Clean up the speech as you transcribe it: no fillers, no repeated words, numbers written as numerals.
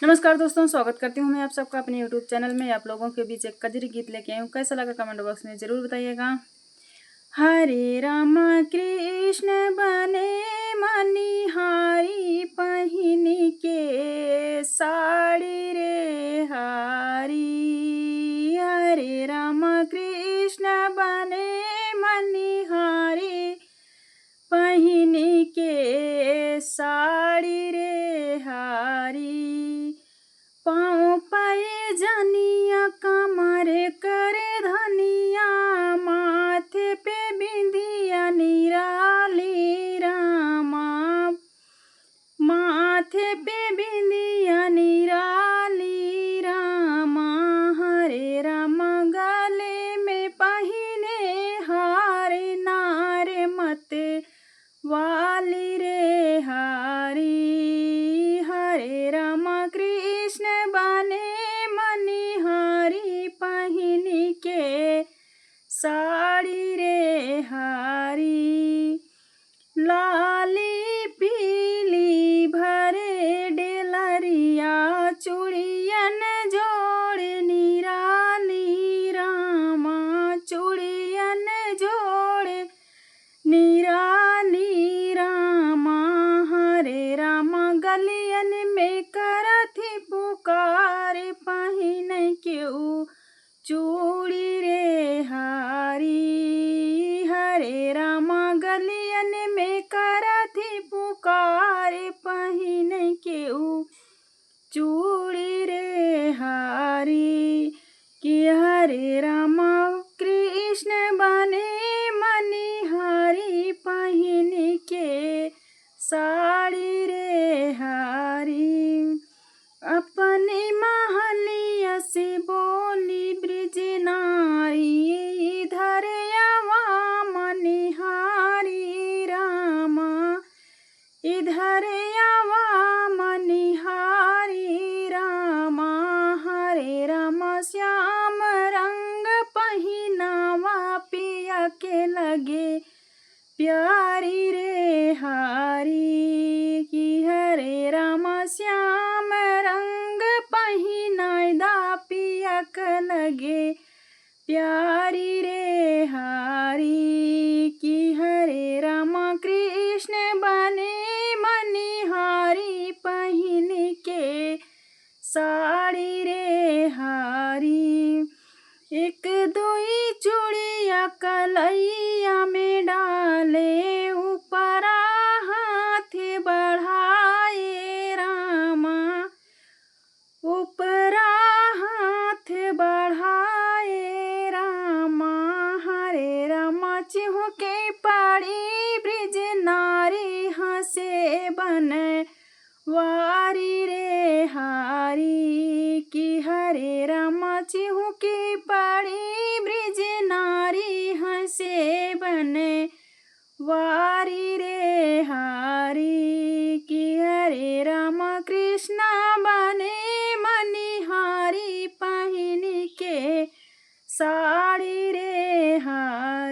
नमस्कार दोस्तों, स्वागत करती हूँ मैं आप सबका अपने YouTube चैनल में। आप लोगों के बीच एक कजरी गीत लेके आई हूँ। कैसा लगा कमेंट बॉक्स में ज़रूर बताइएगा। हरे राम कृष्ण बने मनिहारी, पहिनी के साड़ी रे हारी। हरे राम कृष्ण बने मनिहारी, पहिनी के साड़ी रे हारी। पाँव पाए जानिया कमरे करे धनिया, माथे पे बिंदिया निराली रामा। माथे पे बिंदिया निराली रामा। हरे राम गले में पहिने हारे, नारे मते वाली रे हारी। हरे राम कृष्ण बने मनिहारी, पहिनी के साड़ी रे हारी। लाली पीली भरे डेलरिया, चूड़ियन जोड़े निराली रामा। चूड़ियन जोड़े निराली रामा। हरे राम गलियन में करथी पुकार, पहिन केऊ चूड़ी रे हारी। हरे राम गलियन में करथी पुकार, पहिन केऊ चूड़ी रे हारी। कि हरे राम कृष्ण बने मनिहारी, पहिन के साड़ी रे हारी। अपने महलिया से बोली ब्रिज नारी, इधर आवा मनिहारी रामा। इधर आवा मनिहारी रामा। हरे राम श्याम रंग पहिनावा, पिया के लगे प्यारी रे हारी। कि हरे राम श्याम रंग पहिनाय दा, पिया के लगे प्यारी रे हारी। कि हरे राम कृष्ण बने मनिहारी, पहिन के साड़ी रे हारी। एक दुई चूड़िया कलैया में डाले, ऊपरा हाथ बढ़ाए रामा। ऊपरा हाथ बढ़ाए रामा। हरे रामा चिहुके पड़ी ब्रिज नारी, हंसे बन वारी रे हारी। कि हरे रामा चिहुके पड़ी ब्रिज नारी, हंसे बन वारी रे हारी। कि हरे राम कृष्ण बने मनिहारी, पहिन के साड़ी रे हारी।